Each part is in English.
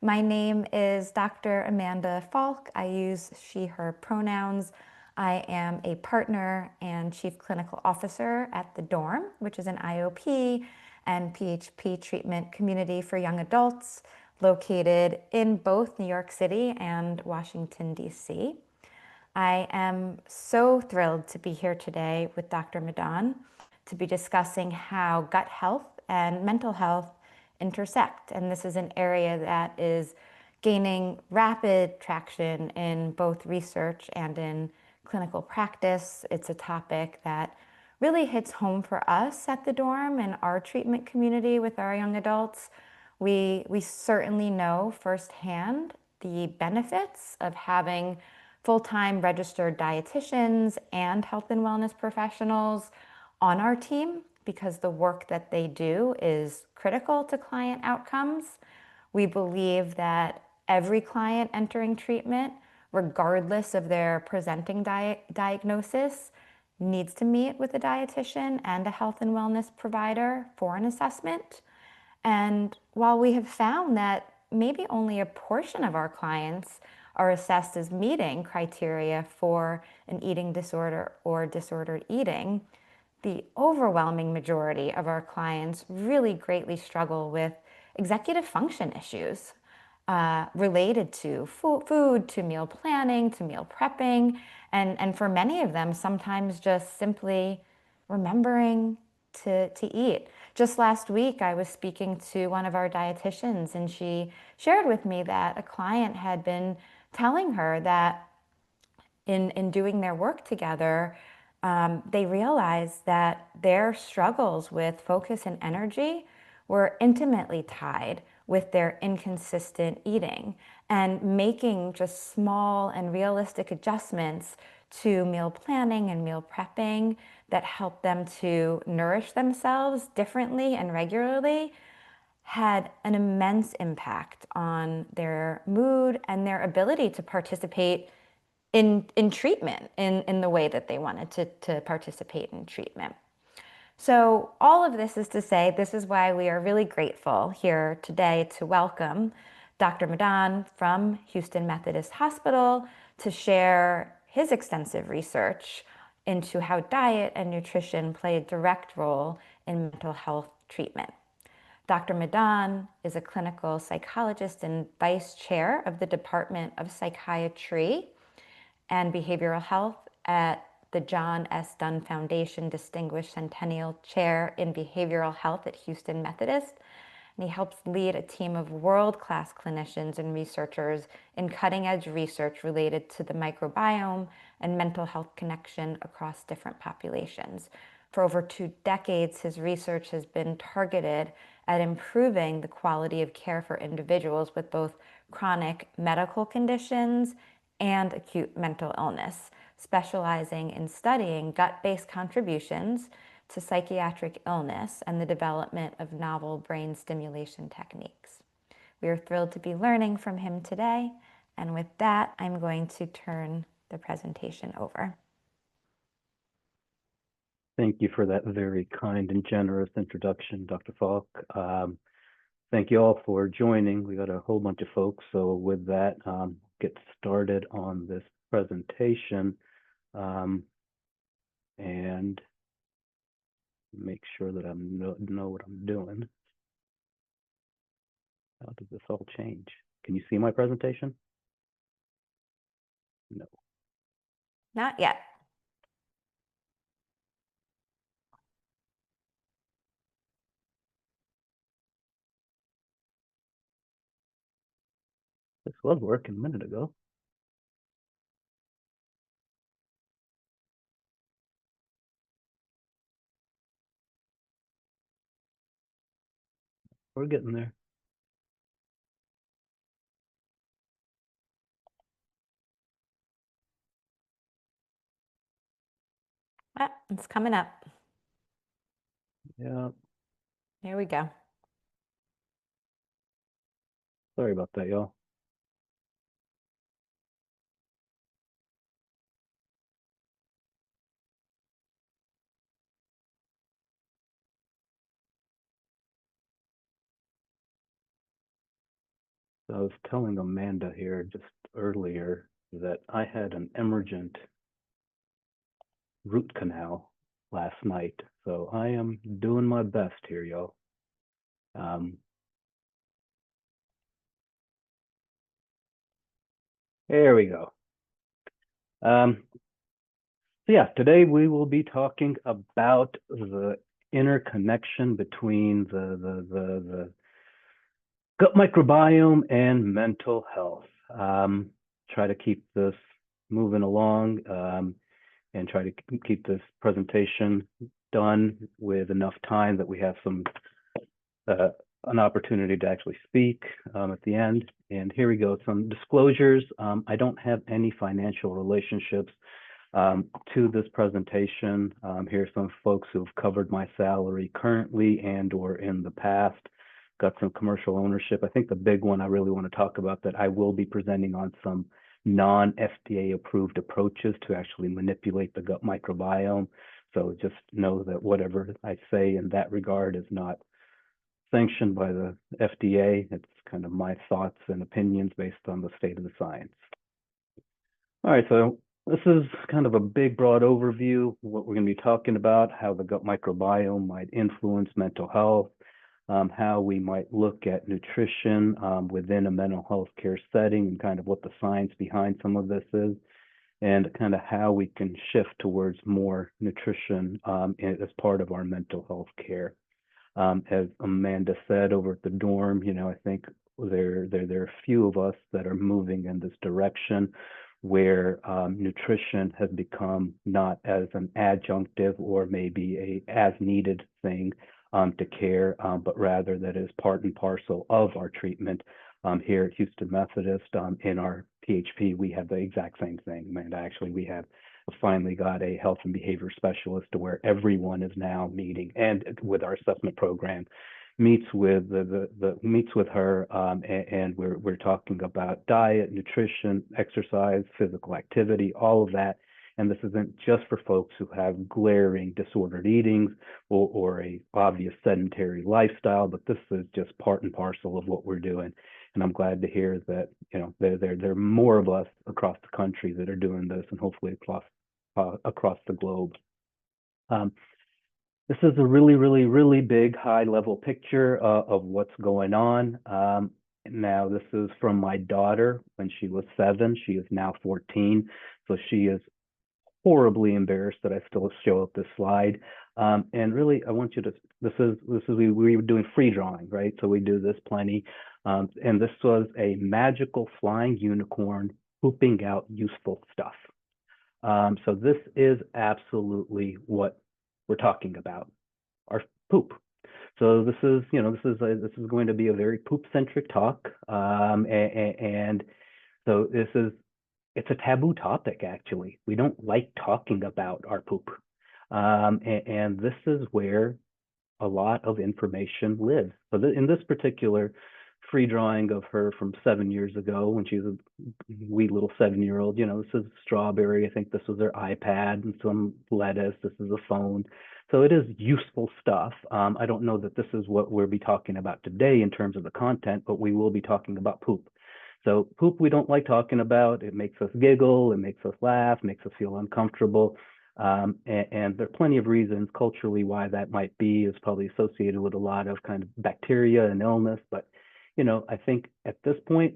My name is Dr. Amanda Falk. I use she, her pronouns. I am a partner and chief clinical officer at The Dorm, which is an IOP and PHP treatment community for young adults located in both New York City and Washington, D.C. I am so thrilled to be here today with Dr. Madan to be discussing how gut health and mental health intersect. And this is an area that is gaining rapid traction in both research and in clinical practice. It's a topic that really hits home for us at The Dorm and our treatment community with our young adults. We certainly know firsthand the benefits of having full-time registered dietitians and health and wellness professionals on our team because the work that they do is critical to client outcomes. We believe that every client entering treatment, regardless of their presenting diagnosis, needs to meet with a dietitian and a health and wellness provider for an assessment. And while we have found that maybe only a portion of our clients are assessed as meeting criteria for an eating disorder or disordered eating, the overwhelming majority of our clients really greatly struggle with executive function issues related to food, to meal planning, to meal prepping, and for many of them, sometimes just simply remembering to eat. Just last week, I was speaking to one of our dietitians, and she shared with me that a client had been telling her that in doing their work together, they realized that their struggles with focus and energy were intimately tied with their inconsistent eating, and making just small and realistic adjustments to meal planning and meal prepping that help them to nourish themselves differently and regularly had an immense impact on their mood and their ability to participate in treatment in the way that they wanted to participate in treatment. So all of this is to say, this is why we are really grateful here today to welcome Dr. Madan from Houston Methodist Hospital to share his extensive research into how diet and nutrition play a direct role in mental health treatment. Dr. Madan is a clinical psychologist and vice chair of the Department of Psychiatry and Behavioral Health at the John S. Dunn Foundation Distinguished Centennial Chair in Behavioral Health at Houston Methodist. And he helps lead a team of world-class clinicians and researchers in cutting-edge research related to the microbiome and mental health connection across different populations. For over 2 decades, his research has been targeted at improving the quality of care for individuals with both chronic medical conditions and acute mental illness, specializing in studying gut-based contributions to psychiatric illness and the development of novel brain stimulation techniques. We are thrilled to be learning from him today, and with that, I'm going to turn the presentation over. Thank you for that very kind and generous introduction, Dr. Falk. Thank you all for joining. We got a whole bunch of folks, so with that, get started on this presentation and make sure that I know what I'm doing. How does this all change? Can you see my presentation? No. Not yet. This was working a minute ago. We're getting there. Ah, it's coming up. Yeah. Here we go. Sorry about that, y'all. So I was telling Amanda here just earlier that I had an emergent root canal last night, so I am doing my best here, y'all. There we go. So yeah, today we will be talking about the interconnection between the gut microbiome and mental health. Try to keep this moving along and try to keep this presentation done with enough time that we have some an opportunity to actually speak at the end. And here we go, some disclosures. I don't have any financial relationships to this presentation. Here's some folks who've covered my salary currently and or in the past. Got some commercial ownership. I think the big one I really want to talk about that I will be presenting on some non-FDA approved approaches to actually manipulate the gut microbiome. So just know that whatever I say in that regard is not sanctioned by the FDA. It's kind of my thoughts and opinions based on the state of the science. All right, so this is kind of a big, broad overview of what we're going to be talking about, how the gut microbiome might influence mental health, how we might look at nutrition within a mental health care setting, and kind of what the science behind some of this is, and kind of how we can shift towards more nutrition as part of our mental health care. As Amanda said over at the dorm, I think there are a few of us that are moving in this direction where nutrition has become not as an adjunctive or maybe a as needed thing to care, but rather that is part and parcel of our treatment. Here at Houston Methodist, in our PHP, we have the exact same thing. Amanda, actually, we have finally got a health and behavior specialist to where everyone is now meeting, and with our assessment program, meets with meets with her, and we're talking about diet, nutrition, exercise, physical activity, all of that. And this isn't just for folks who have glaring disordered eatings or a obvious sedentary lifestyle, but this is just part and parcel of what we're doing. And I'm glad to hear that there are more of us across the country that are doing this, and hopefully across the globe. This is a really big high-level picture of what's going on. Now, this is from my daughter when she was 7. She is now 14, so she is horribly embarrassed that I still show up this slide. And really, I want you to, we were doing free drawing, right? So we do this plenty. And this was a magical flying unicorn pooping out useful stuff. So this is absolutely what we're talking about, our poop. So this is going to be a very poop-centric talk. And so it's a taboo topic, actually. We don't like talking about our poop. And this is where a lot of information lives. So in this particular free drawing of her from 7 years ago when she was a wee little 7-year-old, this is strawberry. I think this was her iPad and some lettuce. This is a phone. So it is useful stuff. I don't know that this is what we'll be talking about today in terms of the content, but we will be talking about poop. So poop we don't like talking about. It makes us giggle, it makes us laugh, makes us feel uncomfortable. And there are plenty of reasons culturally why that might be. It's probably associated with a lot of kind of bacteria and illness. But, I think at this point,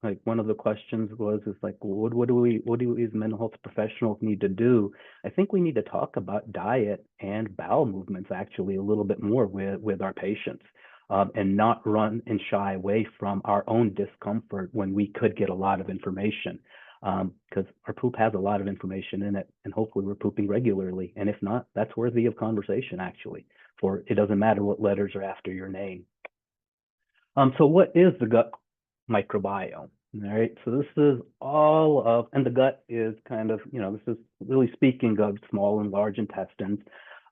like one of the questions is like, what do we as mental health professionals need to do? I think we need to talk about diet and bowel movements actually a little bit more with our patients. And not run and shy away from our own discomfort when we could get a lot of information, because our poop has a lot of information in it, and hopefully we're pooping regularly. And if not, that's worthy of conversation, actually, for it doesn't matter what letters are after your name. So what is the gut microbiome? All right, so this is all of, and the gut is kind of, this is really speaking of small and large intestines.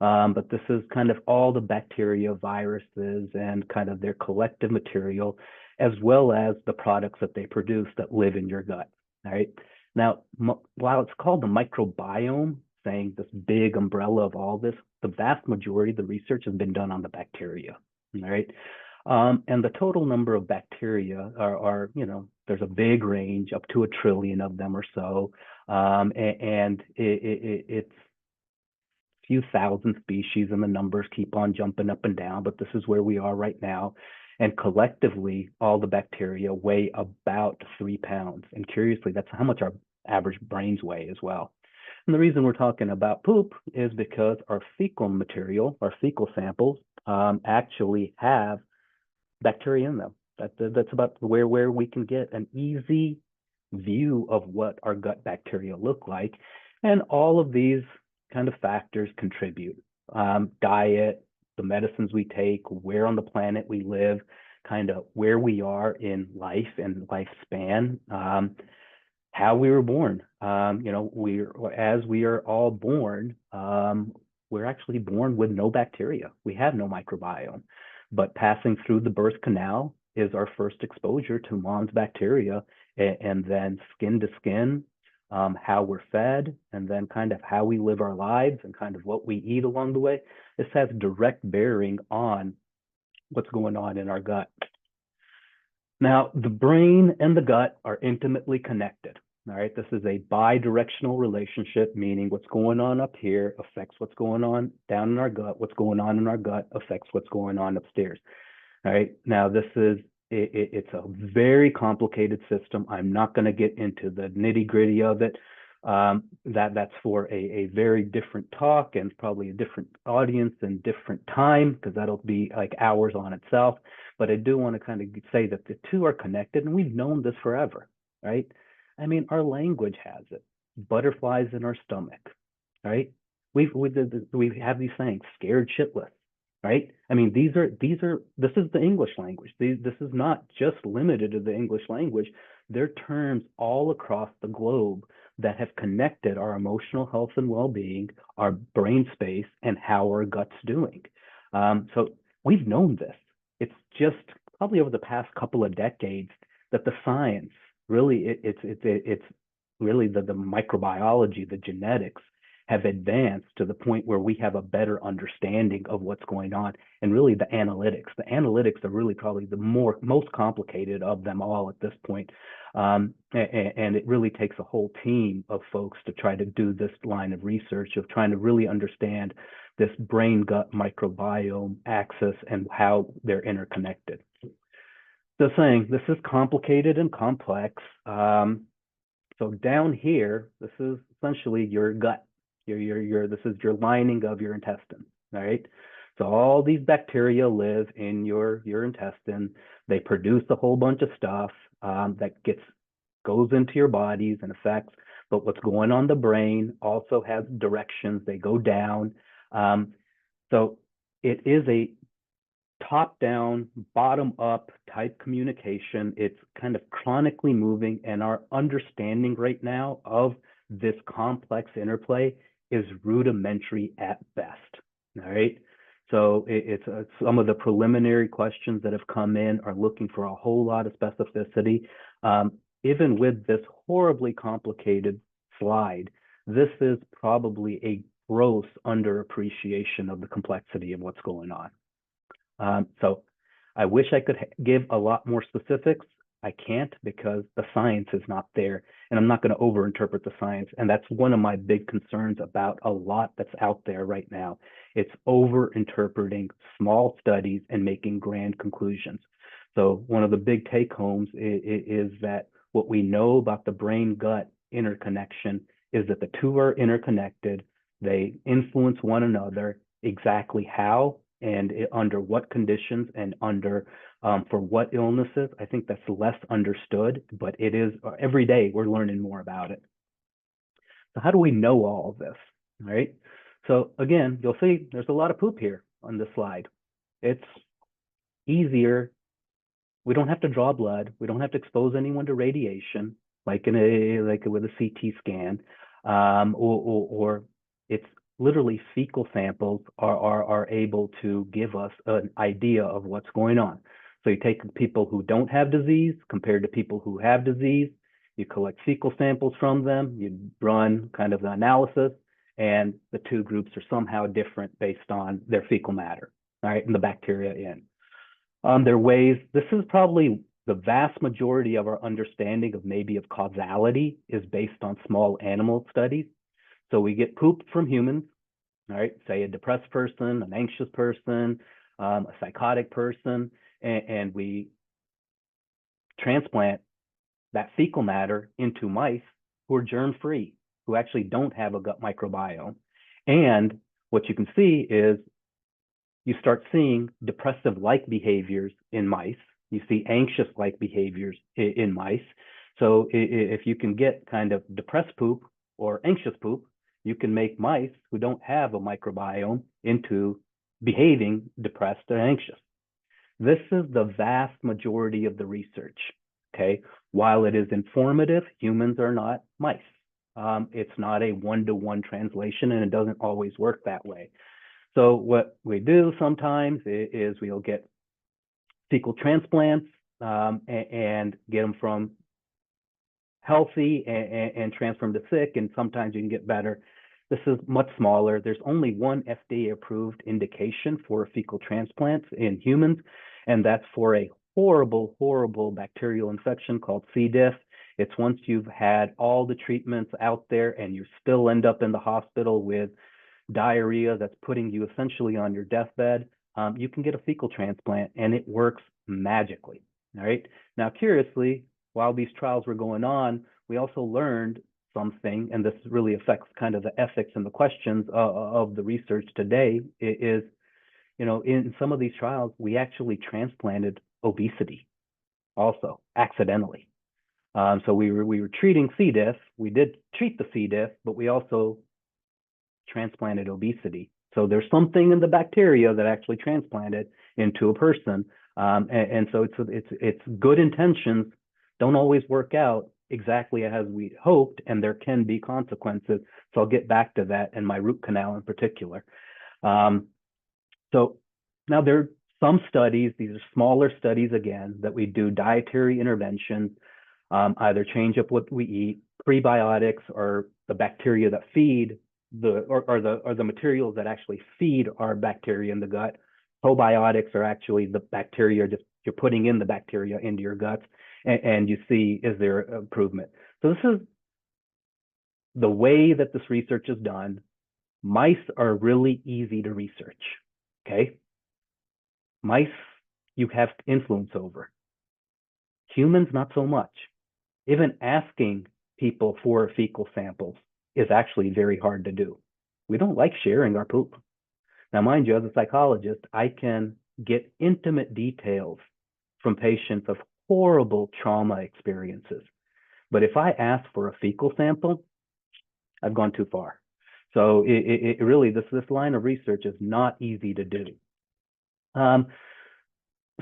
But this is kind of all the bacteria, viruses, and kind of their collective material, as well as the products that they produce that live in your gut. All right. Now, while it's called the microbiome, saying this big umbrella of all this, the vast majority of the research has been done on the bacteria. All right. And the total number of bacteria are, there's a big range, up to 1 trillion of them or so. And it's a few thousand species, and the numbers keep on jumping up and down, but this is where we are right now. And collectively, all the bacteria weigh about 3 pounds. And curiously, that's how much our average brains weigh as well. And the reason we're talking about poop is because our fecal material, our fecal samples, actually have bacteria in them. That's about where we can get an easy view of what our gut bacteria look like. And all of these kind of factors contribute. Diet, the medicines we take, where on the planet we live, kind of where we are in life and lifespan, how we were born. As we are all born, we're actually born with no bacteria. We have no microbiome. But passing through the birth canal is our first exposure to mom's bacteria, and then skin to skin, how we're fed, and then kind of how we live our lives and kind of what we eat along the way. This has direct bearing on what's going on in our gut. Now, the brain and the gut are intimately connected. All right, this is a bi-directional relationship, meaning what's going on up here affects what's going on down in our gut. What's going on in our gut affects what's going on upstairs. All right, now this is, it's a very complicated system. I'm not going to get into the nitty-gritty of it. That's for a very different talk and probably a different audience and different time, because that'll be like hours on itself. But I do want to kind of say that the two are connected, and we've known this forever, right? I mean, our language has it. Butterflies in our stomach, right? We have these sayings, scared shitless, right? I mean, this is the English language. This is not just limited to the English language. They're terms all across the globe that have connected our emotional health and well-being, our brain space, and how our gut's doing. So we've known this. It's just probably over the past couple of decades that the science really, it's really the microbiology, the genetics have advanced to the point where we have a better understanding of what's going on, and really the analytics. The analytics are really probably the most complicated of them all at this point. And it really takes a whole team of folks to try to do this line of research of trying to really understand this brain-gut microbiome axis and how they're interconnected. So saying this is complicated and complex. So down here, this is essentially your gut. This is your lining of your intestine, all right? So all these bacteria live in your intestine. They produce a whole bunch of stuff that goes into your bodies and affects. But what's going on in the brain also has directions. They go down. So it is a top-down, bottom-up type communication. It's kind of chronically moving, and our understanding right now of this complex interplay is rudimentary at best. All right. So it's some of the preliminary questions that have come in are looking for a whole lot of specificity. Even with this horribly complicated slide, this is probably a gross underappreciation of the complexity of what's going on. So I wish I could give a lot more specifics. I can't, because the science is not there, and I'm not going to overinterpret the science. And that's one of my big concerns about a lot that's out there right now. It's overinterpreting small studies and making grand conclusions. So one of the big take homes is that what we know about the brain-gut interconnection is that the two are interconnected. They influence one another. Exactly how and under what conditions and under for what illnesses, I think that's less understood, but it is every day we're learning more about it. So how do we know all of this? All right. So again, you'll see there's a lot of poop here on this slide. It's easier. We don't have to draw blood. We don't have to expose anyone to radiation, like with a CT scan, or it's literally fecal samples are able to give us an idea of what's going on. So you take people who don't have disease compared to people who have disease, you collect fecal samples from them, you run kind of the analysis, and the two groups are somehow different based on their fecal matter, all right, and the bacteria in. There are ways, this is probably the vast majority of our understanding of maybe of causality is based on small animal studies. So we get poop from humans, all right, say a depressed person, an anxious person, a psychotic person, and we transplant that fecal matter into mice who are germ-free, who actually don't have a gut microbiome. And what you can see is you start seeing depressive-like behaviors in mice. You see anxious-like behaviors in mice. So if you can get kind of depressed poop or anxious poop, you can make mice who don't have a microbiome into behaving depressed or anxious. This is the vast majority of the research, okay? While it is informative, humans are not mice. It's not a one-to-one translation, and it doesn't always work that way. So what we do sometimes is we'll get fecal transplants and get them from healthy and transfer them to sick, and sometimes you can get better. This is much smaller. There's only one FDA-approved indication for fecal transplants in humans, and that's for a horrible, horrible bacterial infection called C. diff. It's once you've had all the treatments out there and you still end up in the hospital with diarrhea that's putting you essentially on your deathbed, you can get a fecal transplant and it works magically. All right. Now, curiously, while these trials were going on, we also learned something, and this really affects kind of the ethics and the questions of the research today, is, in some of these trials, we actually transplanted obesity also accidentally. So we were treating C. diff. We did treat the C. diff, but we also transplanted obesity. So there's something in the bacteria that actually transplanted into a person. And so it's good intentions don't always work out exactly as we hoped, and there can be consequences. So I'll get back to that and my root canal in particular. So now there are some studies, these are smaller studies again, that we do dietary interventions, either change up what we eat, prebiotics or the bacteria that feed the materials that actually feed our bacteria in the gut. Probiotics are actually the bacteria, just you're putting in the bacteria into your guts, and you see, is there improvement? So this is the way that this research is done. Mice are really easy to research, okay? Mice, you have influence over. Humans, not so much. Even asking people for fecal samples is actually very hard to do. We don't like sharing our poop. Now, mind you, as a psychologist, I can get intimate details from patients of horrible trauma experiences. But if I ask for a fecal sample, I've gone too far. So it really, this line of research is not easy to do.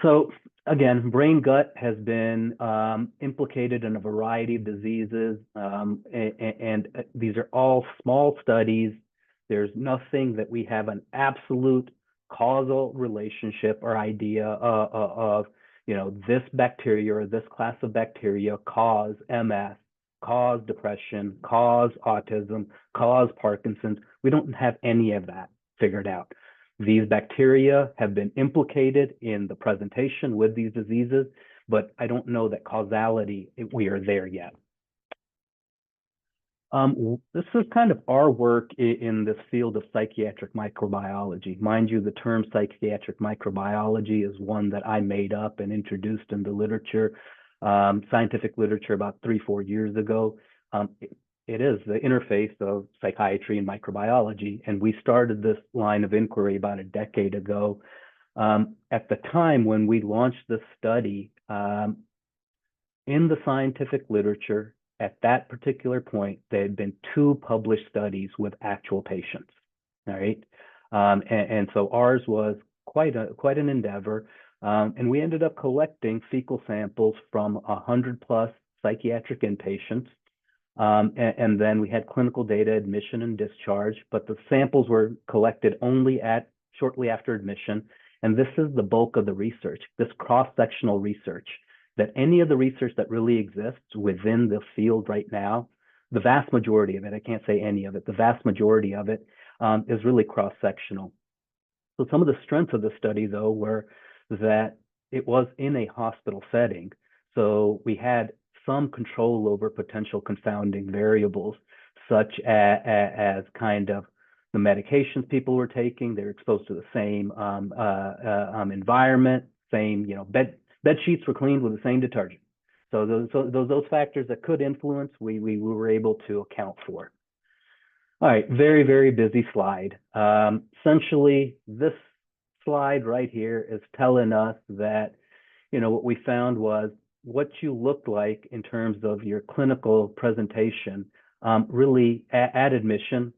So again, brain gut has been implicated in a variety of diseases, and these are all small studies. There's nothing that we have an absolute causal relationship or idea of, this bacteria or this class of bacteria cause MS, cause depression, cause autism, cause Parkinson's. We don't have any of that figured out. These bacteria have been implicated in the presentation with these diseases, but I don't know that causality, we are there yet. This is kind of our work in this field of psychiatric microbiology. Mind you, the term psychiatric microbiology is one that I made up and introduced in the literature, scientific literature about 3-4 years ago. It is the interface of psychiatry and microbiology, and we started this line of inquiry about a decade ago. At the time when we launched this study, in the scientific literature, at that particular point, there had been 2 published studies with actual patients, all right? And so ours was quite an endeavor, and we ended up collecting fecal samples from 100+ psychiatric inpatients. And then we had clinical data, admission and discharge, but the samples were collected only shortly after admission. And this is the bulk of the research, this cross-sectional research, that any of the research that really exists within the field right now, the vast majority of it, I can't say any of it, the vast majority of it is really cross-sectional. So some of the strengths of the study, though, were that it was in a hospital setting. So we had some control over potential confounding variables, such as kind of the medications people were taking. They're exposed to the same environment, same, bed sheets were cleaned with the same detergent. So those factors that could influence, we were able to account for. All right, very, very busy slide. Essentially, this slide right here is telling us that, what we found was what you looked like in terms of your clinical presentation, really at admission,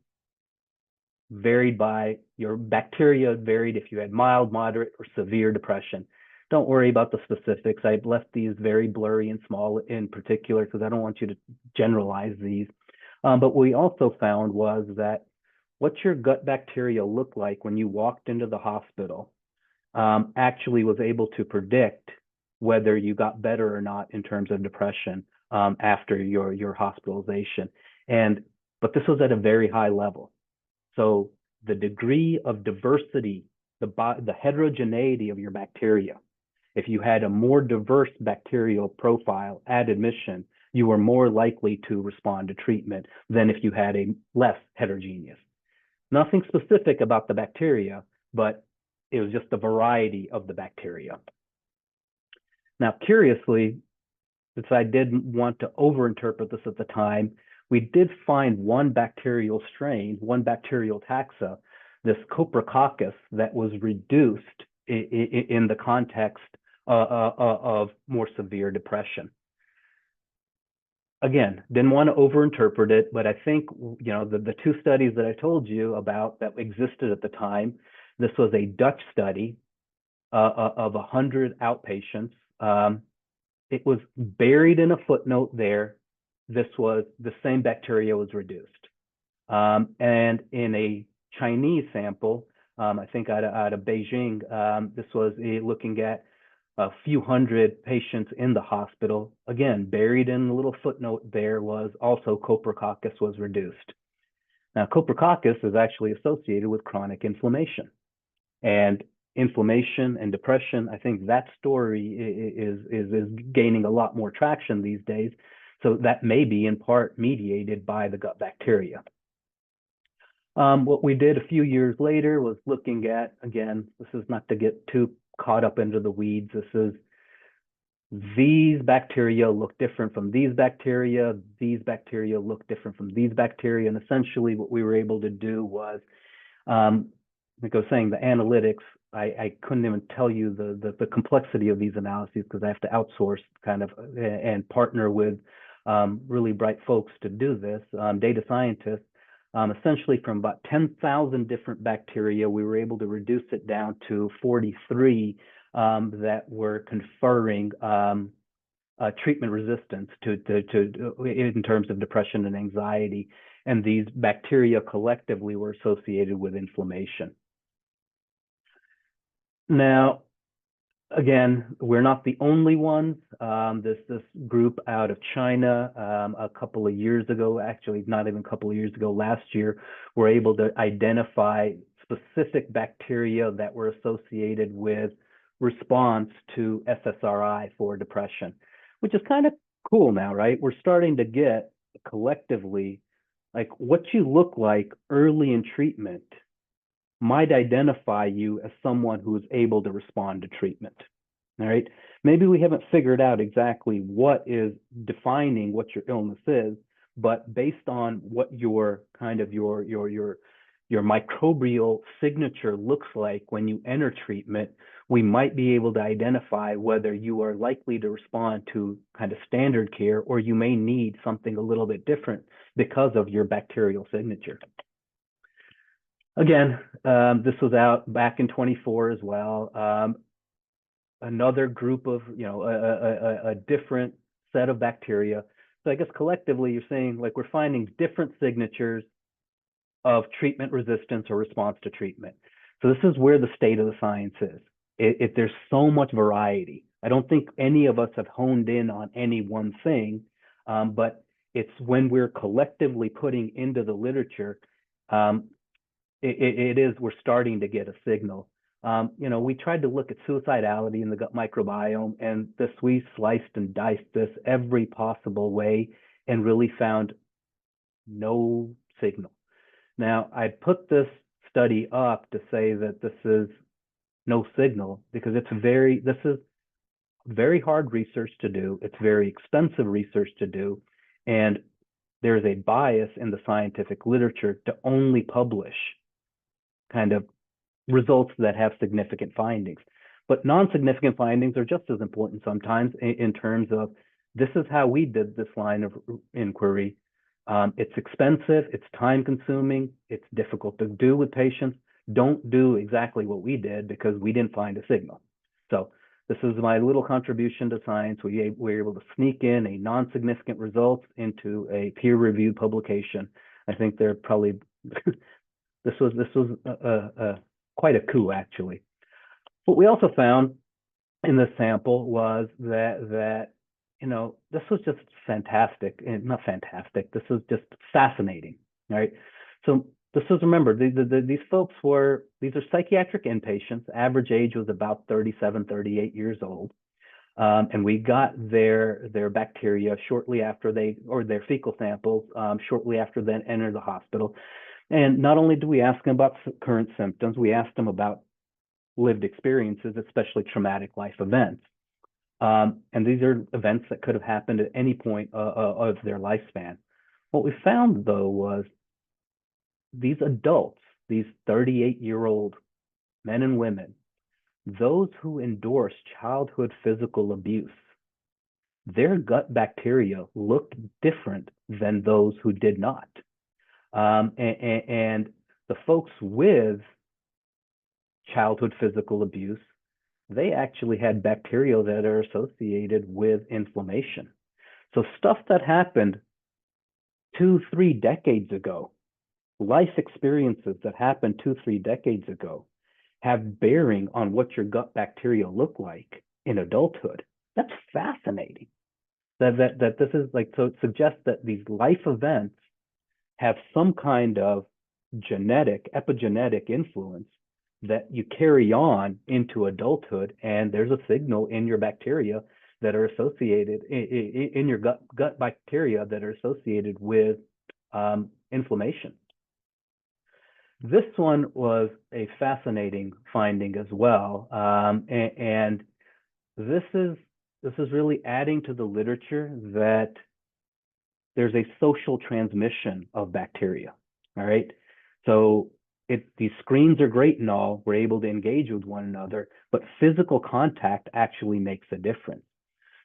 varied by your bacteria, varied if you had mild, moderate, or severe depression. Don't worry about the specifics. I've left these very blurry and small in particular because I don't want you to generalize these. But what we also found was that what your gut bacteria looked like when you walked into the hospital actually was able to predict whether you got better or not in terms of depression after your hospitalization. But this was at a very high level. So the degree of diversity, the heterogeneity of your bacteria, if you had a more diverse bacterial profile at admission, you were more likely to respond to treatment than if you had a less heterogeneous. Nothing specific about the bacteria, but it was just the variety of the bacteria. Now, curiously, since I didn't want to overinterpret this at the time, we did find one bacterial strain, one bacterial taxa, this Coprococcus, that was reduced in the context of more severe depression. Again, didn't want to overinterpret it, but I think, the two studies that I told you about that existed at the time, this was a Dutch study of 100 outpatients. It was buried in a footnote there. This was the same bacteria was reduced. And in a Chinese sample, I think out of Beijing, this was looking at a few hundred patients in the hospital. Again, buried in a little footnote there was also Coprococcus was reduced. Now, Coprococcus is actually associated with chronic inflammation. And inflammation and depression, I think that story is gaining a lot more traction these days. So that may be in part mediated by the gut bacteria. What we did a few years later was looking at, again, this is not to get too caught up into the weeds. This is these bacteria look different from these bacteria look different from these bacteria. And essentially what we were able to do was, like I was saying, the analytics, I couldn't even tell you the complexity of these analyses because I have to outsource kind of and partner with really bright folks to do this, data scientists. Essentially from about 10,000 different bacteria, we were able to reduce it down to 43 that were conferring treatment resistance in terms of depression and anxiety. And these bacteria collectively were associated with inflammation. Now, again, we're not the only ones. This group out of China a couple of years ago, actually not even a couple of years ago, last year, were able to identify specific bacteria that were associated with response to SSRI for depression, which is kind of cool now, right? We're starting to get collectively, like what you look like early in treatment might identify you as someone who is able to respond to treatment. All right. Maybe we haven't figured out exactly what is defining what your illness is, but based on what your kind of your microbial signature looks like when you enter treatment, we might be able to identify whether you are likely to respond to kind of standard care or you may need something a little bit different because of your bacterial signature. Again, this was out back in 24 as well. Another group of, a different set of bacteria. So I guess collectively you're saying like we're finding different signatures of treatment resistance or response to treatment. So this is where the state of the science is. There's so much variety. I don't think any of us have honed in on any one thing, but it's when we're collectively putting into the literature, we're starting to get a signal. We tried to look at suicidality in the gut microbiome, and we sliced and diced this every possible way and really found no signal. Now, I put this study up to say that this is no signal because this is very hard research to do. It's very expensive research to do. And there's a bias in the scientific literature to only publish kind of results that have significant findings. But non-significant findings are just as important sometimes in terms of this is how we did this line of inquiry. It's expensive, it's time consuming, it's difficult to do with patients. Don't do exactly what we did because we didn't find a signal. So this is my little contribution to science. We were able to sneak in a non-significant result into a peer-reviewed publication. I think they're probably, this was quite a coup, actually. What we also found in this sample was that this was just fantastic, and not fantastic. This was just fascinating, right? So this was, remember, these folks these are psychiatric inpatients. Average age was about 37, 38 years old. And we got their bacteria shortly after their fecal samples shortly after they entered the hospital. And not only do we ask them about current symptoms, we asked them about lived experiences, especially traumatic life events. And these are events that could have happened at any point of their lifespan. What we found, though, was these adults, these 38-year-old men and women, those who endorsed childhood physical abuse, their gut bacteria looked different than those who did not. And the folks with childhood physical abuse, they actually had bacteria that are associated with inflammation. So stuff that happened 2-3 decades ago, life experiences that happened 2-3 decades ago, have bearing on what your gut bacteria look like in adulthood. That's fascinating. That this is like, so it suggests that these life events have some kind of epigenetic influence that you carry on into adulthood, and there's a signal in your bacteria that are associated in your gut bacteria that are associated with inflammation. This one was a fascinating finding as well, and this is really adding to the literature that there's a social transmission of bacteria. All right, so these screens are great and all, we're able to engage with one another, but physical contact actually makes a difference.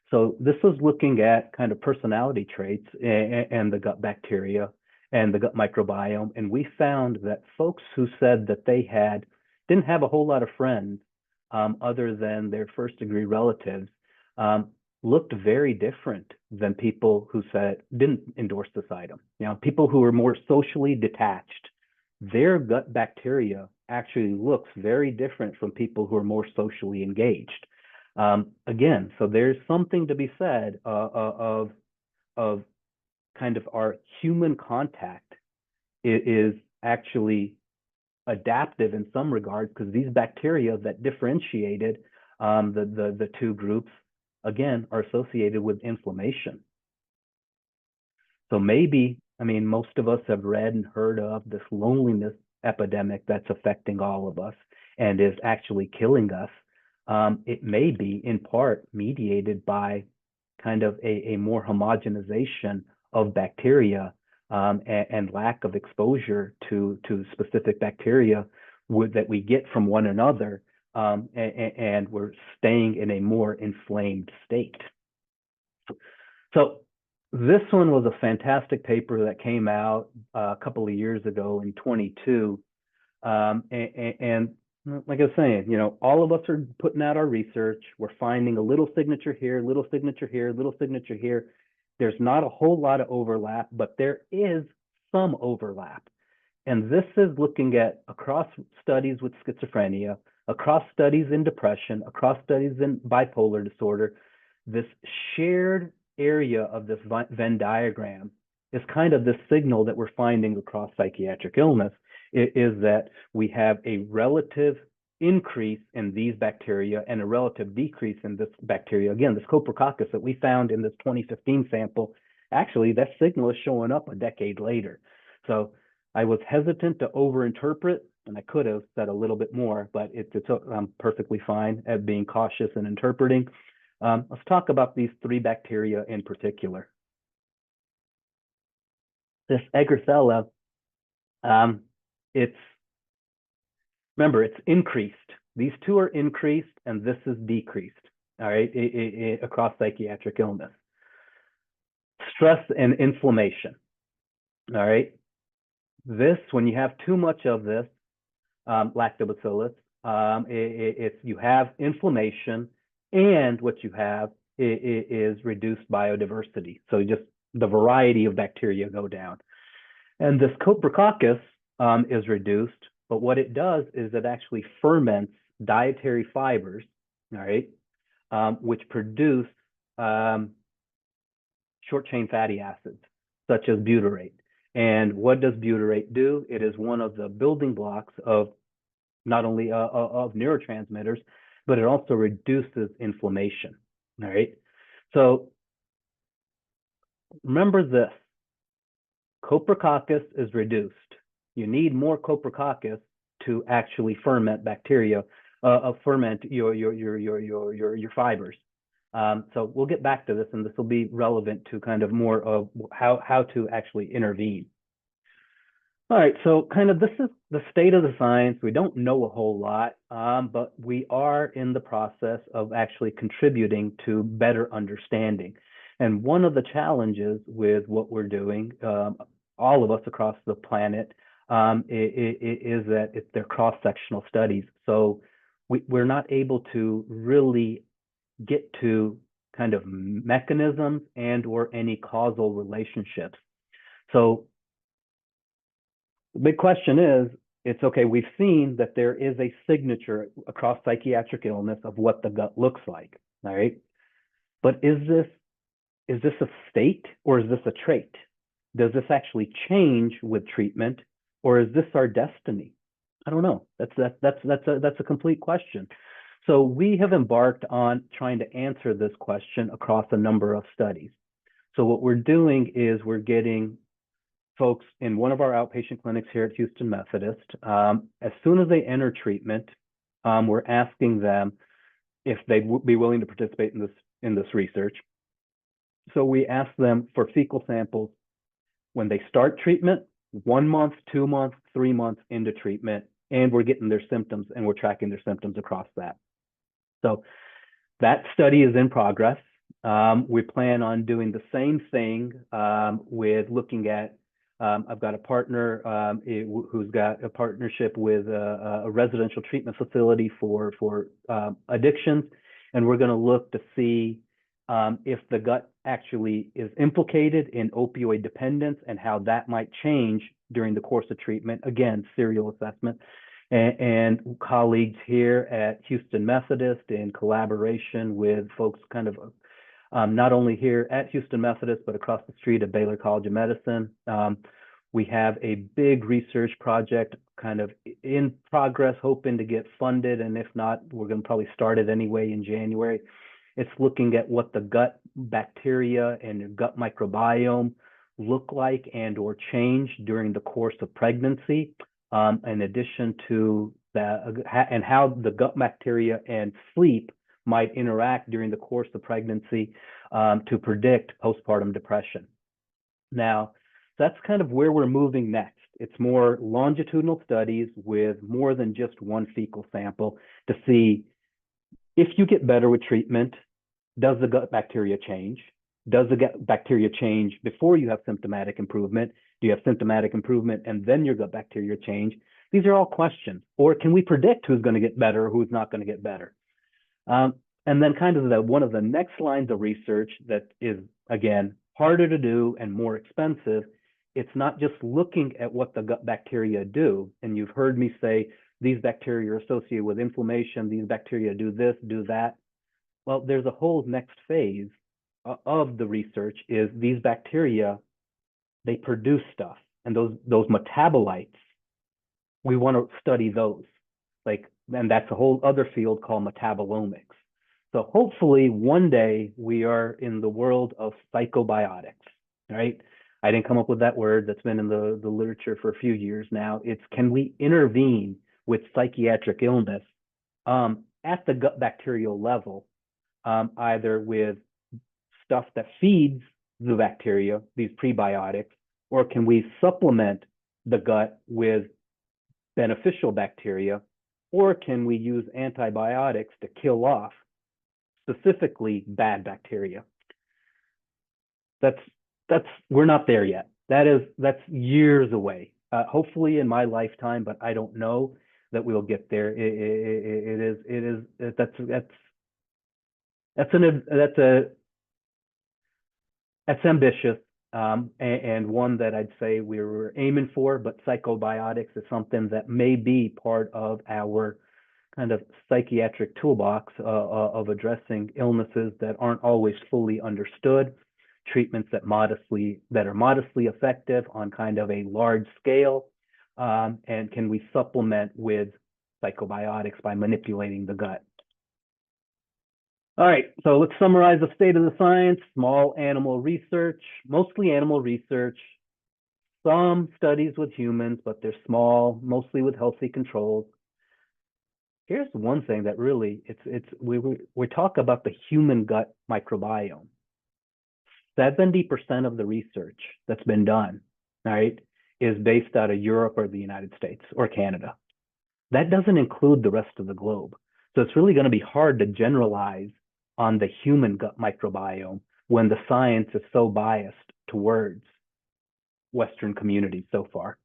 So this was looking at kind of personality traits and the gut bacteria and the gut microbiome, and we found that folks who said that they didn't have a whole lot of friends other than their first-degree relatives looked very different than people who didn't endorse this item. People who were more socially detached, their gut bacteria actually looks very different from people who are more socially engaged. Again, so there's something to be said of kind of our human contact is actually adaptive in some regards, because these bacteria that differentiated the two groups, again, are associated with inflammation. So maybe, most of us have read and heard of this loneliness epidemic that's affecting all of us and is actually killing us. It may be in part mediated by kind of a more homogenization of bacteria and lack of exposure to specific bacteria that we get from one another, and we're staying in a more inflamed state. So this one was a fantastic paper that came out a couple of years ago in 22. And like I was saying, all of us are putting out our research. We're finding a little signature here, little signature here, little signature here. There's not a whole lot of overlap, but there is some overlap. And this is looking at across studies with schizophrenia, across studies in depression, across studies in bipolar disorder. This shared area of this Venn diagram is kind of the signal that we're finding across psychiatric illness, is that we have a relative increase in these bacteria and a relative decrease in this bacteria. Again, this Coprococcus that we found in this 2015 sample, actually that signal is showing up a decade later. So I was hesitant to overinterpret, and I could have said a little bit more, but I'm perfectly fine at being cautious and interpreting. Let's talk about these three bacteria in particular. This Egricella, remember, it's increased. These two are increased, and this is decreased, all right, across psychiatric illness. Stress and inflammation, all right? This, when you have too much of this, lactobacillus, you have inflammation, and what you have is reduced biodiversity. So just the variety of bacteria go down. And this Coprococcus is reduced, but what it does is it actually ferments dietary fibers, all right, which produce short-chain fatty acids, such as butyrate. And what does butyrate do? It is one of the building blocks of not only of neurotransmitters, but it also reduces inflammation, all right? So remember this, Coprococcus is reduced. You need more Coprococcus to actually ferment bacteria, ferment your fibers. So we'll get back to this, and this will be relevant to kind of more of how to actually intervene. All right, so kind of this is the state of the science. We don't know a whole lot, but we are in the process of actually contributing to better understanding. And one of the challenges with what we're doing, all of us across the planet, is that they're cross-sectional studies. So we're not able to really get to kind of mechanisms and or any causal relationships. So the big question is, it's okay, we've seen that there is a signature across psychiatric illness of what the gut looks like, all right? But is this a state or is this a trait? Does this actually change with treatment, or is this our destiny? I don't know. That's a complete question. So we have embarked on trying to answer this question across a number of studies. So what we're doing is we're getting folks in one of our outpatient clinics here at Houston Methodist. As soon as they enter treatment, we're asking them if they'd be willing to participate in this research. So we ask them for fecal samples when they start treatment, 1 month, 2 months, 3 months into treatment, and we're getting their symptoms and we're tracking their symptoms across that. So that study is in progress. We plan on doing the same thing with looking at, I've got a partner who's got a partnership with a residential treatment facility for addictions, and we're going to look to see if the gut actually is implicated in opioid dependence and how that might change during the course of treatment. Again, serial assessment. And colleagues here at Houston Methodist, in collaboration with folks kind of not only here at Houston Methodist, but across the street at Baylor College of Medicine. We have a big research project kind of in progress, hoping to get funded. And if not, we're going to probably start it anyway in January. It's looking at what the gut bacteria and your gut microbiome look like and or change during the course of pregnancy, in addition to that, and how the gut bacteria and sleep might interact during the course of pregnancy to predict postpartum depression. Now, that's kind of where we're moving next. It's more longitudinal studies with more than just one fecal sample to see if you get better with treatment, does the gut bacteria change? Does the gut bacteria change before you have symptomatic improvement? Do you have symptomatic improvement and then your gut bacteria change? These are all questions. Or can we predict who's going to get better or who's not going to get better? And then kind of one of the next lines of research that is, again, harder to do and more expensive. It's not just looking at what the gut bacteria do. And you've heard me say, these bacteria are associated with inflammation. These bacteria do this, do that. Well, there's a whole next phase of the research is these bacteria, they produce stuff. And those metabolites, we want to study those. Like and that's a whole other field called metabolomics. So hopefully one day we are in the world of psychobiotics, right? I didn't come up with that word. That's been in the literature for a few years now. It's, can we intervene with psychiatric illness at the gut bacterial level, either with stuff that feeds the bacteria, these prebiotics, or can we supplement the gut with beneficial bacteria, or can we use antibiotics to kill off specifically bad bacteria? That's we're not there yet. That's years away. Hopefully in my lifetime, but I don't know that we'll get there. That's ambitious, and one that I'd say we were aiming for, but psychobiotics is something that may be part of our kind of psychiatric toolbox of addressing illnesses that aren't always fully understood, treatments that are modestly effective on kind of a large scale, and can we supplement with psychobiotics by manipulating the gut? All right, so let's summarize the state of the science. Small animal research, mostly animal research, some studies with humans, but they're small, mostly with healthy controls. Here's one thing that really, we talk about the human gut microbiome. 70% of the research that's been done, right, is based out of Europe or the United States or Canada. That doesn't include the rest of the globe. So it's really going to be hard to generalize on the human gut microbiome when the science is so biased towards Western communities so far.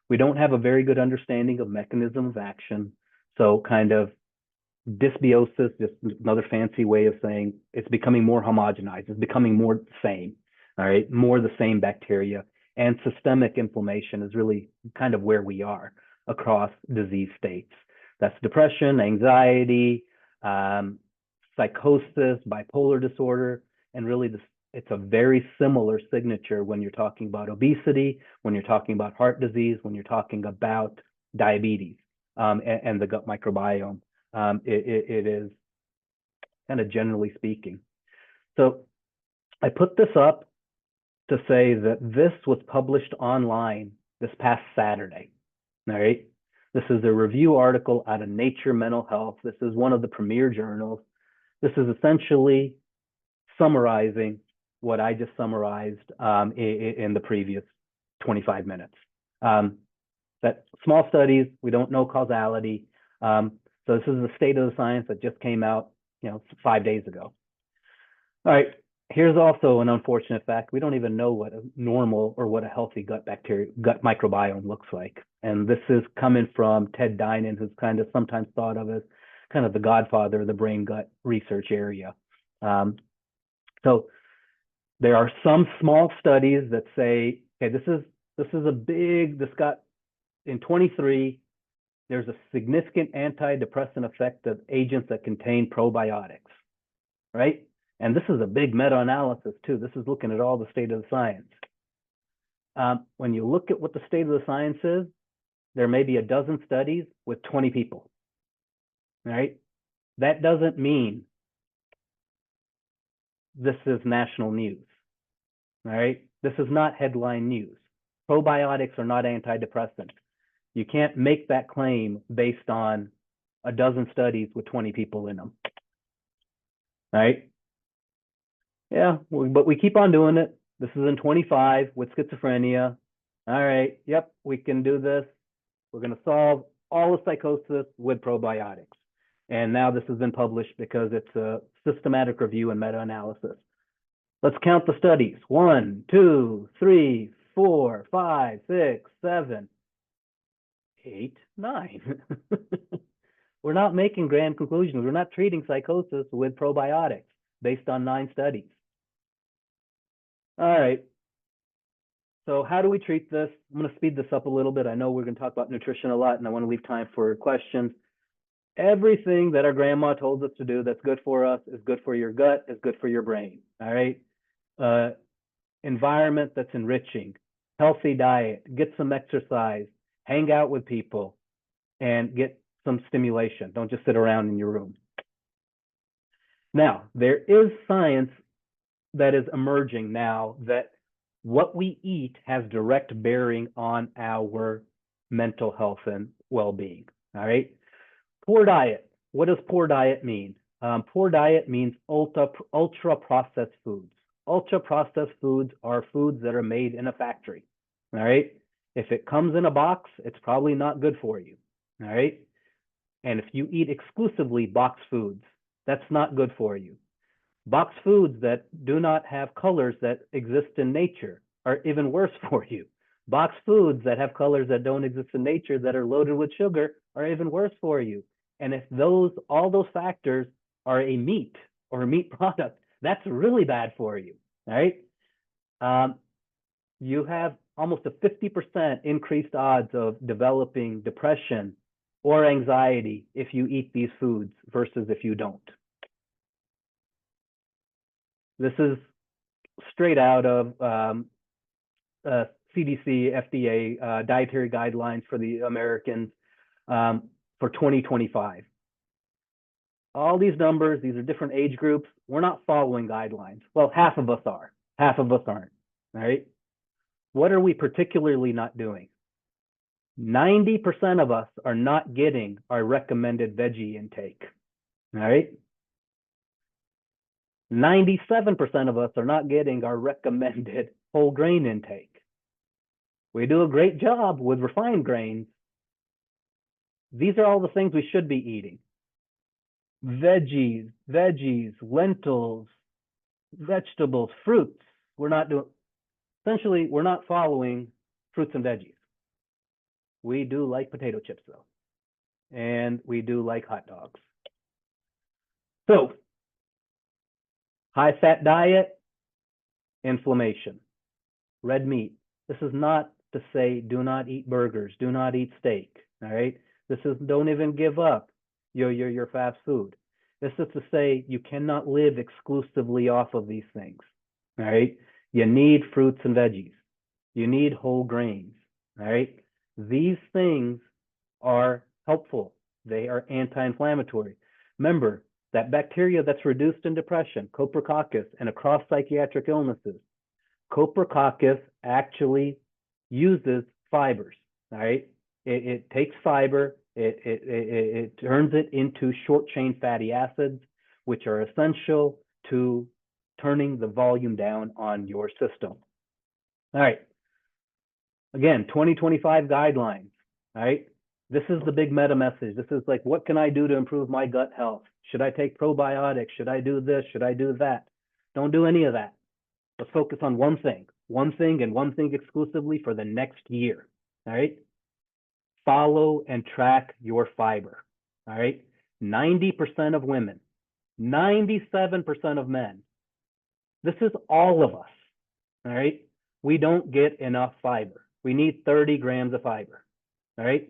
We don't have a very good understanding of mechanism of action. So kind of dysbiosis, just another fancy way of saying it's becoming more homogenized. It's becoming more the same, all right? More the same bacteria. And systemic inflammation is really kind of where we are across disease states. That's depression, anxiety, psychosis, bipolar disorder, and really it's a very similar signature when you're talking about obesity, when you're talking about heart disease, when you're talking about diabetes, and the gut microbiome. It is kind of generally speaking. So I put this up to say that this was published online this past Saturday, all right? This is a review article out of Nature Mental Health. This is one of the premier journals. This is essentially summarizing what I just summarized in the previous 25 minutes. That small studies, we don't know causality. So this is the state of the science that just came out, 5 days ago. All right, here's also an unfortunate fact. We don't even know what a normal or what a healthy gut microbiome looks like. And this is coming from Ted Dinan, who's kind of sometimes thought of as kind of the godfather of the brain gut research area. So there are some small studies that say, okay, in 23, there's a significant antidepressant effect of agents that contain probiotics, right? And this is a big meta-analysis too. This is looking at all the state of the science. When you look at what the state of the science is, there may be a dozen studies with 20 people, right? That doesn't mean this is national news, all right? This is not headline news. Probiotics are not antidepressants. You can't make that claim based on a dozen studies with 20 people in them, right? Yeah, but we keep on doing it. This is in 25 with schizophrenia. All right, yep, we can do this. We're going to solve all of psychosis with probiotics. And now this has been published because it's a systematic review and meta-analysis. Let's count the studies. 1, 2, 3, 4, 5, 6, 7, 8, 9. We're not making grand conclusions. We're not treating psychosis with probiotics based on 9 studies. All right. So how do we treat this? I'm going to speed this up a little bit. I know we're going to talk about nutrition a lot, and I want to leave time for questions. Everything that our grandma told us to do that's good for us is good for your gut, is good for your brain. All right. Environment that's enriching, healthy diet, get some exercise, hang out with people, and get some stimulation. Don't just sit around in your room. Now, there is science that is emerging now that what we eat has direct bearing on our mental health and well-being. All right. Poor diet. What does poor diet mean? Poor diet means ultra processed foods. Ultra processed foods are foods that are made in a factory. All right. If it comes in a box, it's probably not good for you. All right. And if you eat exclusively boxed foods, that's not good for you. Boxed foods that do not have colors that exist in nature are even worse for you. Boxed foods that have colors that don't exist in nature that are loaded with sugar are even worse for you. And if all those factors are a meat or a meat product, that's really bad for you, right? You have almost a 50% increased odds of developing depression or anxiety if you eat these foods versus if you don't. This is straight out of CDC, FDA dietary guidelines for the Americans for 2025. All these numbers, these are different age groups. We're not following guidelines. Well, half of us are, half of us aren't, right? What are we particularly not doing? 90% of us are not getting our recommended veggie intake, all right? 97% of us are not getting our recommended whole grain intake. We do a great job with refined grains. These are all the things we should be eating. Veggies, lentils, vegetables, fruits. Essentially, we're not following fruits and veggies. We do like potato chips though. And we do like hot dogs. So, high fat diet, inflammation, red meat. This is not to say do not eat burgers, do not eat steak, all right? This is don't even give up your fast food. This is to say you cannot live exclusively off of these things, all right? You need fruits and veggies. You need whole grains, all right? These things are helpful. They are anti-inflammatory. Remember that bacteria that's reduced in depression, Coprococcus, and across psychiatric illnesses, Coprococcus actually uses fibers, all right? It takes fiber, it turns it into short chain fatty acids, which are essential to turning the volume down on your system. All right. Again, 2025 guidelines, all right? This is the big meta message. This is like, what can I do to improve my gut health? Should I take probiotics? Should I do this? Should I do that? Don't do any of that. Let's focus on one thing and one thing exclusively for the next year, all right? Follow and track your fiber, all right? 90% of women, 97% of men. This is all of us, all right? We don't get enough fiber. We need 30 grams of fiber, all right?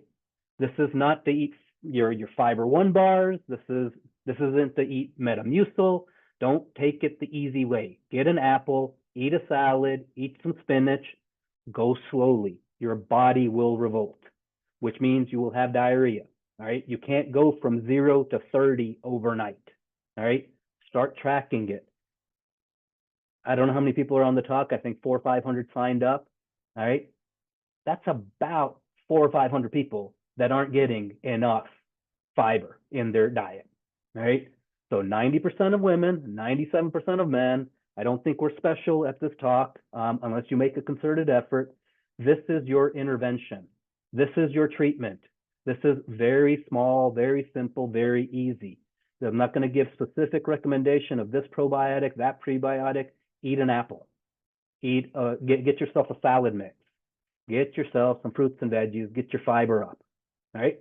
This is not to eat your fiber 1 bars. This isn't to eat Metamucil. Don't take it the easy way. Get an apple, eat a salad, eat some spinach, go slowly. Your body will revolt, which means you will have diarrhea, all right? You can't go from 0 to 30 overnight, all right? Start tracking it. I don't know how many people are on the talk. I think 400 or 500 signed up, all right? That's about 400 or 500 people that aren't getting enough fiber in their diet, all right? So 90% of women, 97% of men. I don't think we're special at this talk unless you make a concerted effort. This is your intervention. This is your treatment. This is very small, very simple, very easy. I'm not going to give specific recommendation of this probiotic, that prebiotic. Eat an apple. Get yourself a salad mix. Get yourself some fruits and veggies. Get your fiber up. All right.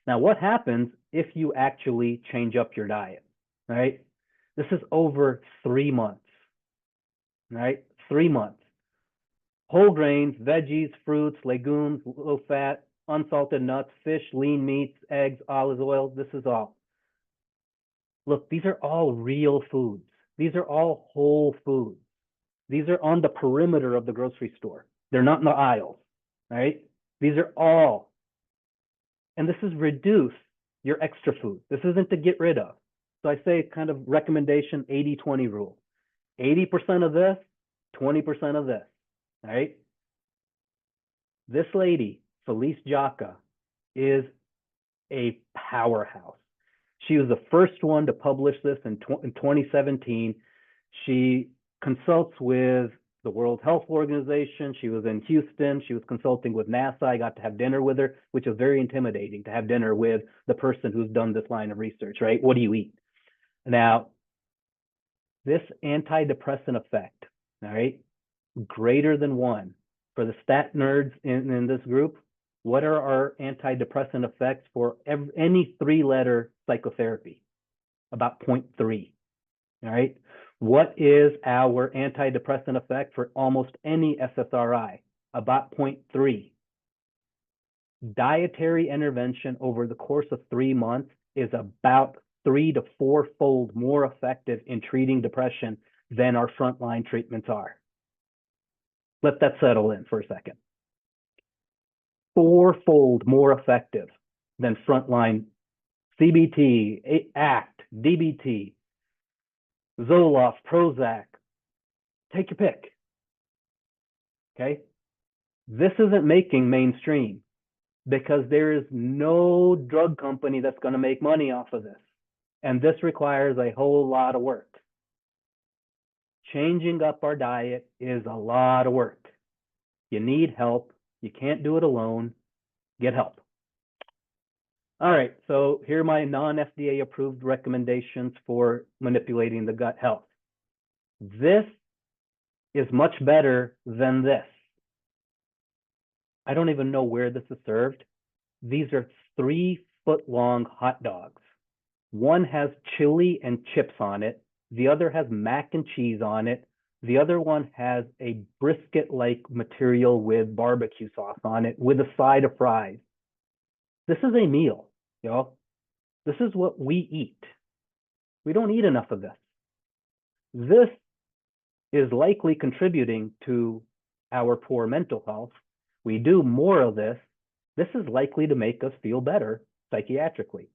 Now, what happens if you actually change up your diet? All right. This is over 3 months. All right. 3 months. Whole grains, veggies, fruits, legumes, low fat, unsalted nuts, fish, lean meats, eggs, olive oil. This is all. Look, these are all real foods. These are all whole foods. These are on the perimeter of the grocery store. They're not in the aisles, right? These are all And this is reduce your extra food. This isn't to get rid of. So I say kind of recommendation 80-20 rule. 80% of this, 20% of this, all right? This lady, Felice Jacka, is a powerhouse. She was the first one to publish this in 2017. She consults with the World Health Organization. She was in Houston. She was consulting with NASA. I got to have dinner with her, which was very intimidating to have dinner with the person who's done this line of research, right? What do you eat? Now, this antidepressant effect, all right, greater than 1. For the stat nerds in this group, what are our antidepressant effects for any 3-letter psychotherapy? About 0.3, all right? What is our antidepressant effect for almost any SSRI? About 0.3. Dietary intervention over the course of 3 months is about 3 to 4-fold more effective in treating depression than our frontline treatments are. Let that settle in for a second. 4-fold more effective than frontline CBT, ACT, DBT, Zoloft, Prozac. Take your pick. Okay? This isn't making mainstream because there is no drug company that's going to make money off of this. And this requires a whole lot of work. Changing up our diet is a lot of work. You need help. You can't do it alone. Get help. All right, so here are my non-FDA approved recommendations for manipulating the gut health. This is much better than this. I don't even know where this is served. These are 3-foot-long hot dogs. One has chili and chips on it. The other has mac and cheese on it. The other one has a brisket-like material with barbecue sauce on it with a side of fries. This is a meal, y'all. This is what we eat. We don't eat enough of this. This is likely contributing to our poor mental health. We do more of this. This is likely to make us feel better psychiatrically.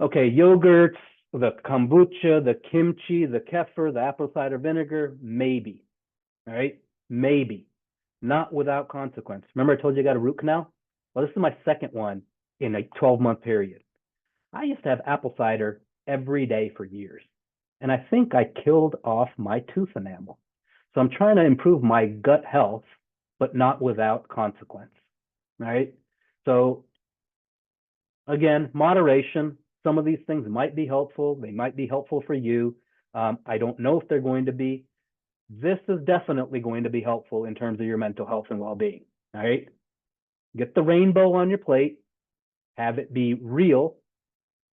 Okay, yogurts, the kombucha, the kimchi, the kefir, the apple cider vinegar, maybe. All right, maybe. Not without consequence. Remember I told you I got a root canal? Well, this is my second one in a 12-month period. I used to have apple cider every day for years. And I think I killed off my tooth enamel. So I'm trying to improve my gut health, but not without consequence. All right. So again, moderation. Some of these things might be helpful. They might be helpful for you. I don't know if they're going to be. This is definitely going to be helpful in terms of your mental health and well-being. All right. Get the rainbow on your plate. Have it be real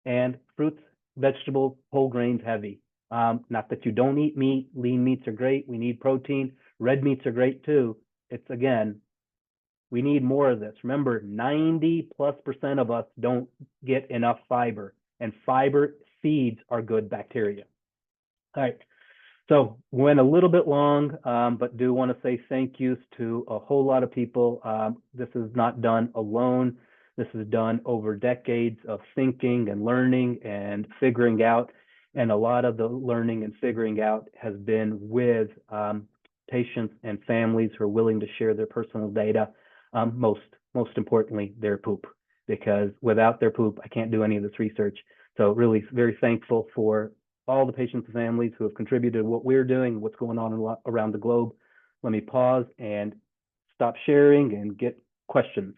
and fruits, vegetables, whole grains heavy. Not that you don't eat meat. Lean meats are great. We need protein. Red meats are great too. It's again, we need more of this. Remember, 90+% of us don't get enough fiber, and fiber feeds our good bacteria. All right. So went a little bit long, but do want to say thank yous to a whole lot of people. This is not done alone. This is done over decades of thinking and learning and figuring out. And a lot of the learning and figuring out has been with patients and families who are willing to share their personal data. Most importantly, their poop, because without their poop, I can't do any of this research. So really very thankful for all the patients and families who have contributed to what we're doing, what's going on around the globe. Let me pause and stop sharing and get questions.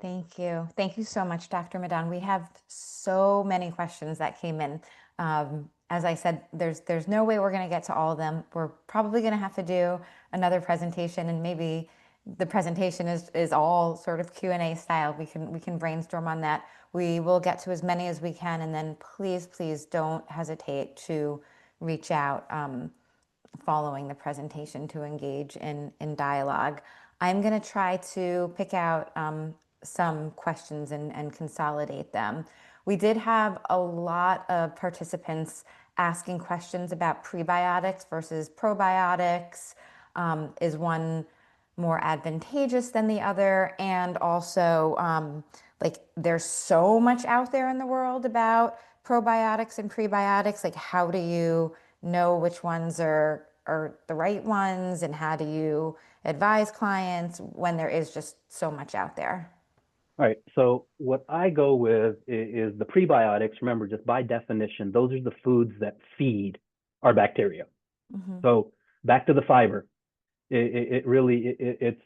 Thank you. Thank you so much, Dr. Madan. We have so many questions that came in. As I said, there's no way we're going to get to all of them. We're probably going to have to do another presentation, and maybe the presentation is all sort of Q&A style. We can brainstorm on that. We will get to as many as we can, and then please don't hesitate to reach out following the presentation to engage in dialogue. I'm going to try to pick out some questions and consolidate them. We did have a lot of participants asking questions about prebiotics versus probiotics. Is one more advantageous than the other? And also, like, there's so much out there in the world about probiotics and prebiotics. Like, how do you know which ones are the right ones, and how do you advise clients when there is just so much out there? All right. So what I go with is the prebiotics. Remember, just by definition, those are the foods that feed our bacteria. Hmm. So back to the fiber. It really it's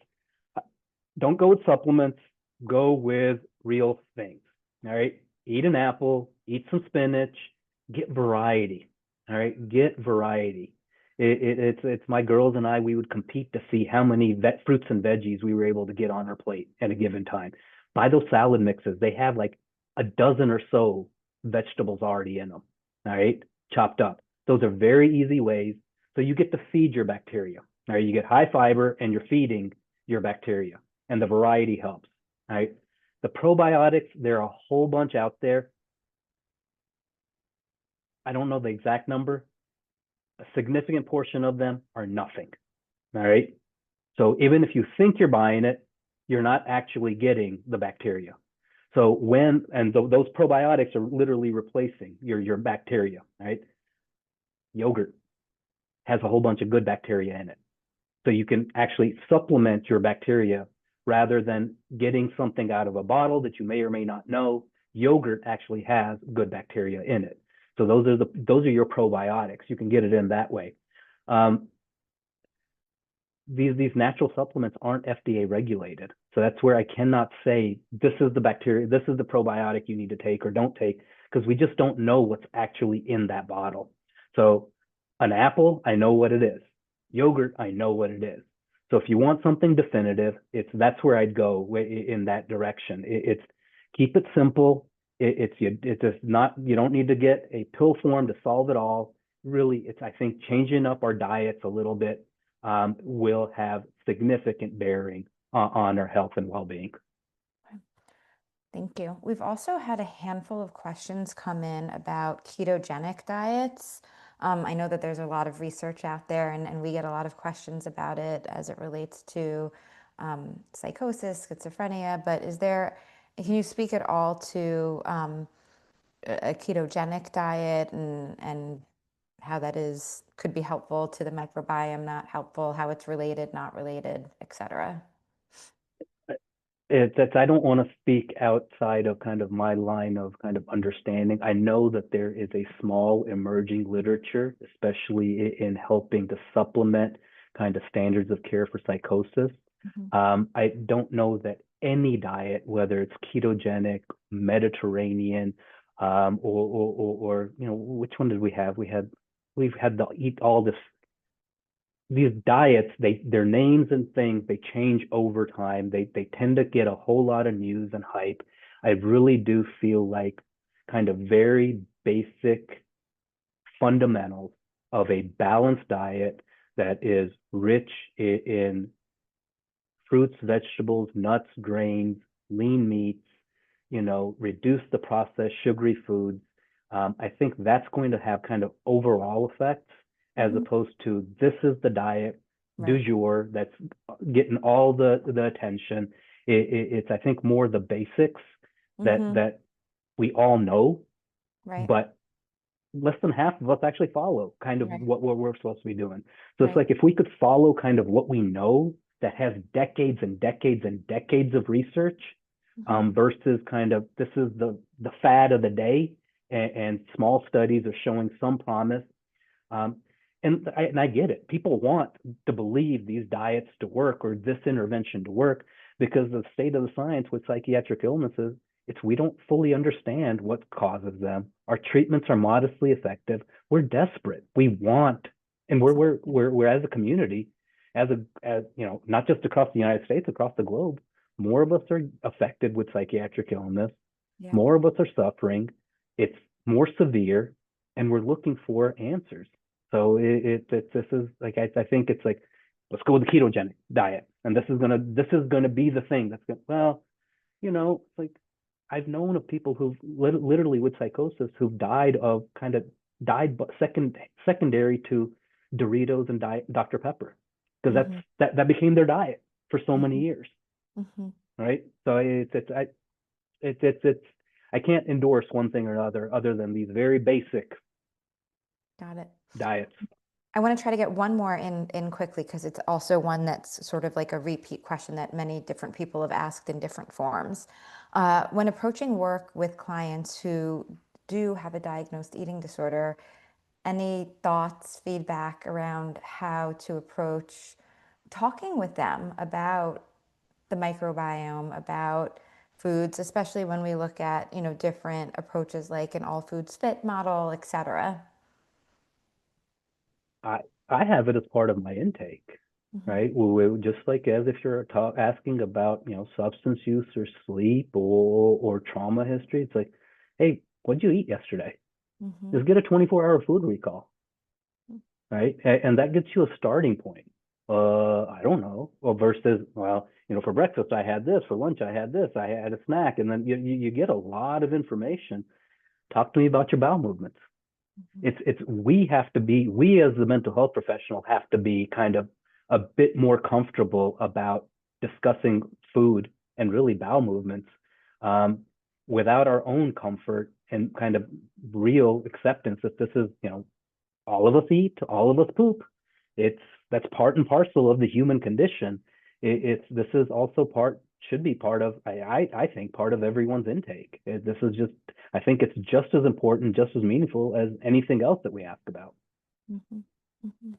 don't go with supplements. Go with real things. All right. Eat an apple. Eat some spinach. Get variety. All right. Get variety. It's my girls and I. We would compete to see how many fruits and veggies we were able to get on our plate at a given time. Buy those salad mixes. They have like a dozen or so vegetables already in them. All right. Chopped up. Those are very easy ways. So you get to feed your bacteria. All right. You get high fiber and you're feeding your bacteria, and the variety helps. All right. The probiotics, there are a whole bunch out there. I don't know the exact number. A significant portion of them are nothing. All right. So even if you think you're buying it, you're not actually getting the bacteria. So those probiotics are literally replacing your bacteria, right? Yogurt has a whole bunch of good bacteria in it. So you can actually supplement your bacteria rather than getting something out of a bottle that you may or may not know. Yogurt actually has good bacteria in it. So those are your probiotics. You can get it in that way. These natural supplements aren't FDA regulated. So that's where I cannot say this is the bacteria, this is the probiotic you need to take or don't take, because we just don't know what's actually in that bottle. So an apple, I know what it is. Yogurt, I know what it is. So if you want something definitive, that's where I'd go in that direction. It's keep it simple. It's just not, you don't need to get a pill form to solve it all. Really, it's, I think, changing up our diets a little bit will have significant bearing on our health and well-being. Thank you. We've also had a handful of questions come in about ketogenic diets. I know that there's a lot of research out there, and we get a lot of questions about it as it relates to psychosis, schizophrenia. But can you speak at all to a ketogenic diet, and how that could be helpful to the microbiome, not helpful, how it's related, not related, et cetera? I don't want to speak outside of kind of my line of kind of understanding. I know that there is a small emerging literature, especially in helping to supplement kind of standards of care for psychosis. I don't know that any diet, whether it's ketogenic, Mediterranean, or which one did we have? We've had to eat all this. These diets, their names and things, they change over time. They tend to get a whole lot of news and hype. I really do feel like kind of very basic fundamentals of a balanced diet that is rich in fruits, vegetables, nuts, grains, lean meats, reduce the processed sugary foods. I think that's going to have kind of overall effects as opposed to this is the diet du Right. jour that's getting all the attention. It's I think more the basics that we all know, Right. but less than half of us actually follow kind of Right. what we're supposed to be doing. So it's Right. like if we could follow kind of what we know that has decades and decades and decades of research, versus kind of this is the fad of the day, and small studies are showing some promise. And I get it. People want to believe these diets to work or this intervention to work because the state of the science with psychiatric illnesses, we don't fully understand what causes them. Our treatments are modestly effective. We're desperate. We want, and we're as a community, as not just across the United States, across the globe, more of us are affected with psychiatric illness. Yeah. More of us are suffering. It's more severe, and we're looking for answers. So this is like I think it's like, let's go with the ketogenic diet, and this is gonna be the thing that's gonna, it's like I've known of people who've literally with psychosis who've died secondary to Doritos and Dr. Pepper, because that became their diet. for so many Mhm. years, Mhm. right? So I can't endorse one thing or another other than these very basic Got it. diets. I want to try to get one more in quickly because it's also one that's sort of like a repeat question that many different people have asked in different forms. When approaching work with clients who do have a diagnosed eating disorder, any thoughts, feedback around how to approach talking with them about the microbiome, about foods, especially when we look at, different approaches like an all foods fit model, et cetera? I I have it as part of my intake, Mhm. right? Just like as if you're asking about, substance use or sleep or trauma history, it's like, hey, what'd you eat yesterday? Mhm. Just get a 24-hour food recall, right? And that gets you a starting point. I don't know. Well, versus, well, for breakfast I had this, for lunch I had this, I had a snack, and then you get a lot of information. Talk to me about your bowel movements. Mhm. We as the mental health professional have to be kind of a bit more comfortable about discussing food and really bowel movements, um, without our own comfort and kind of real acceptance that this is, all of us eat, all of us poop. It's That's part and parcel of the human condition. This is also should be part of, I think, part of everyone's intake. This is just, I think it's just as important, just as meaningful as anything else that we ask about. Mhm. Mhm.